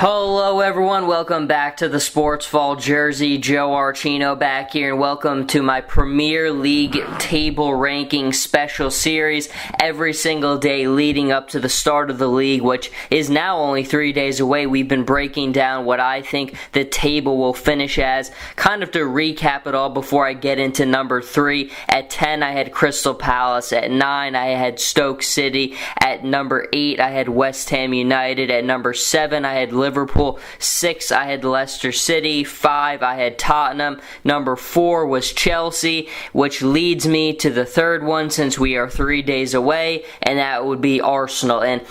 Hello everyone, welcome back to the Sports Fall. Jersey Joe Archino back here, and welcome to my Premier League table ranking special series every single day leading up to the start of the league, which is now only 3 days away. We've been breaking down what I think the table will finish as. Kind of to recap it all before I get into number 3. At 10, I had Crystal Palace. At 9, I had Stoke City. At number 8, I had West Ham United. At number 7, I had Liverpool. 6, I had Leicester City. 5, I had Tottenham. Number 4 was Chelsea, which leads me to the third one since we are 3 days away, and that would be Arsenal. And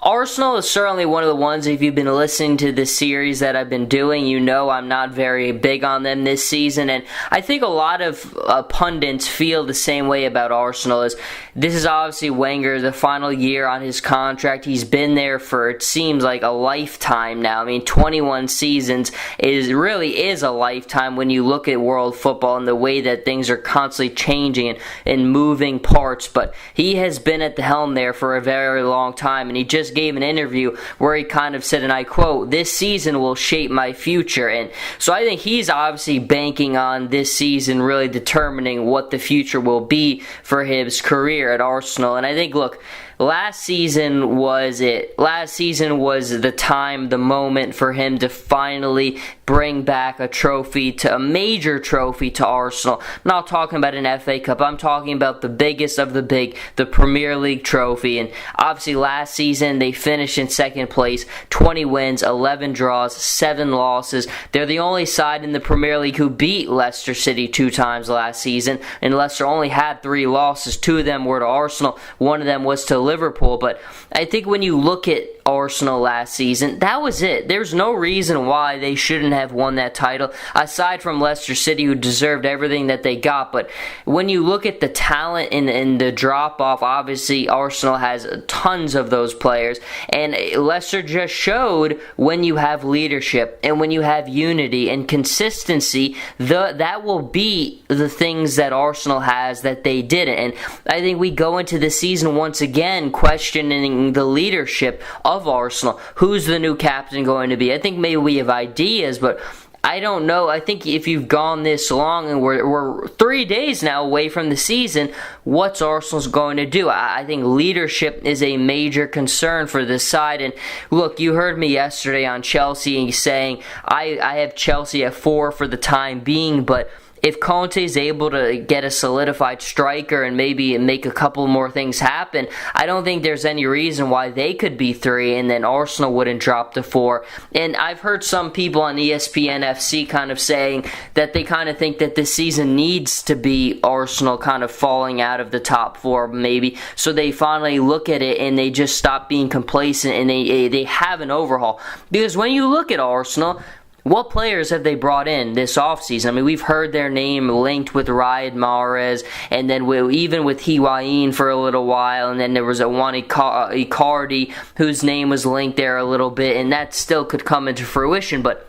Arsenal is certainly one of the ones, if you've been listening to this series that I've been doing, you know I'm not very big on them this season, and I think a lot of pundits feel the same way about Arsenal. This is obviously Wenger, the final year on his contract. He's been there for, it seems like, a lifetime now. I mean, 21 seasons really is a lifetime when you look at world football and the way that things are constantly changing and moving parts. But he has been at the helm there for a very long time, and he just gave an interview where he kind of said, and I quote, "This season will shape my future." And so I think he's obviously banking on this season really determining what the future will be for his career at Arsenal. And I think, look, Last season was the time, the moment for him to finally bring back a major trophy to Arsenal. I'm not talking about an FA Cup. I'm talking about the biggest of the big, the Premier League trophy. And obviously last season they finished in second place, 20 wins, 11 draws, 7 losses. They're the only side in the Premier League who beat Leicester City 2 times last season, and Leicester only had 3 losses. 2 of them were to Arsenal, 1 of them was to Liverpool. But I think when you look at Arsenal last season, that was it. There's no reason why they shouldn't have won that title, aside from Leicester City, who deserved everything that they got. But when you look at the talent and the drop-off, obviously Arsenal has tons of those players, and Leicester just showed when you have leadership and when you have unity and consistency, that will be the things that Arsenal has that they didn't. And I think we go into the season once again questioning the leadership of Arsenal. Who's the new captain going to be? I think maybe we have ideas, but I don't know. I think if you've gone this long and we're 3 days now away from the season, what's Arsenal's going to do? I think leadership is a major concern for this side. And look, you heard me yesterday on Chelsea saying I have Chelsea at 4 for the time being, but if Conte is able to get a solidified striker and maybe make a couple more things happen, I don't think there's any reason why they could be 3 and then Arsenal wouldn't drop to 4. And I've heard some people on ESPN FC kind of saying that they kind of think that this season needs to be Arsenal kind of falling out of the top 4 maybe, so they finally look at it and they just stop being complacent and they have an overhaul. Because when you look at Arsenal, what players have they brought in this offseason? I mean, we've heard their name linked with Riyad Mahrez, and then even with Higuain for a little while, and then there was a one Icardi whose name was linked there a little bit, and that still could come into fruition. But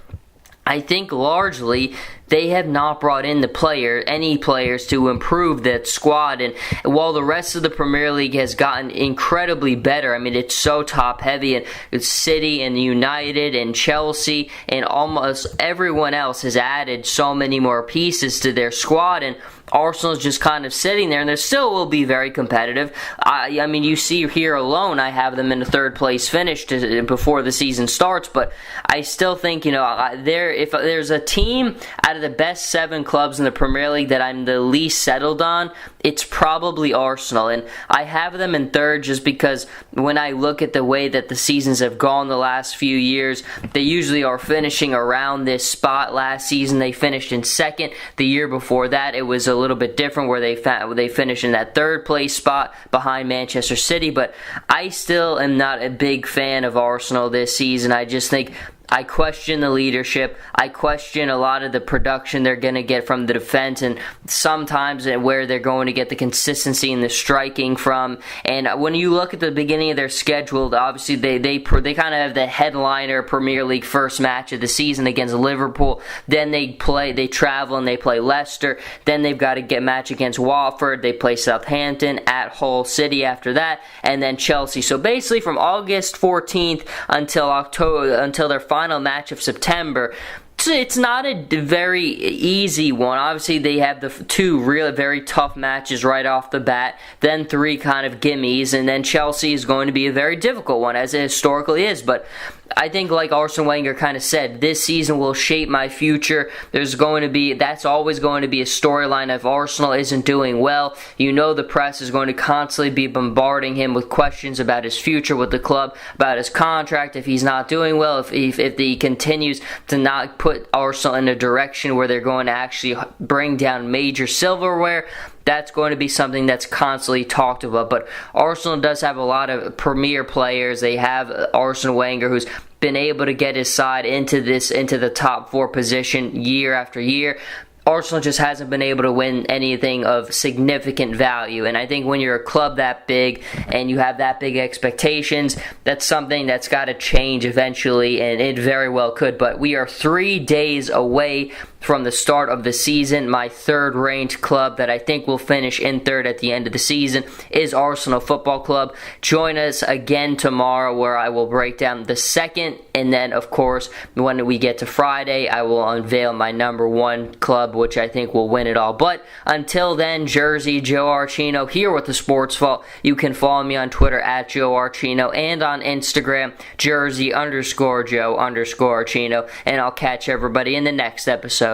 I think largely they have not brought in any players to improve that squad. And while the rest of the Premier League has gotten incredibly better, I mean, it's so top heavy, and it's City and United and Chelsea and almost everyone else has added so many more pieces to their squad, and Arsenal's just kind of sitting there, and they still will be very competitive. I mean, you see here alone, I have them in a 3rd place finish before the season starts, but I still think, if there's a team out of the best 7 clubs in the Premier League that I'm the least settled on, it's probably Arsenal. And I have them in 3rd just because when I look at the way that the seasons have gone the last few years, they usually are finishing around this spot. Last season they finished in 2nd. The year before that it was a little bit different where they finished in that 3rd place spot behind Manchester City. But I still am not a big fan of Arsenal this season. I just think I question the leadership. I question a lot of the production they're going to get from the defense, and sometimes where they're going to get the consistency and the striking from. And when you look at the beginning of their schedule, obviously they kind of have the headliner Premier League first match of the season against Liverpool. Then they travel and they play Leicester. Then they've got to get match against Watford. They play Southampton, at Hull City after that, and then Chelsea. So basically from August 14th until their final match of September. It's not a very easy one. Obviously, they have the two really very tough matches right off the bat, then 3 kind of gimmies, and then Chelsea is going to be a very difficult one, as it historically is. But I think, like Arsene Wenger kind of said, this season will shape my future. That's always going to be a storyline. If Arsenal isn't doing well, the press is going to constantly be bombarding him with questions about his future with the club, about his contract, if he's not doing well, if he continues to not put Arsenal in a direction where they're going to actually bring down major silverware. That's going to be something that's constantly talked about. But Arsenal does have a lot of premier players. They have Arsene Wenger, who's been able to get his side into the top 4 position year after year. Arsenal just hasn't been able to win anything of significant value. And I think when you're a club that big and you have that big expectations, that's something that's got to change eventually, and it very well could. But we are 3 days away from the start of the season. My third-ranked club that I think will finish in third at the end of the season is Arsenal Football Club. Join us again tomorrow, where I will break down the second, and then, of course, when we get to Friday, I will unveil my number 1 club, which I think will win it all. But until then, Jersey Joe Archino here with the Sports Vault. You can follow me on Twitter at Joe Archino and on Instagram, Jersey_Joe_Archino. And I'll catch everybody in the next episode.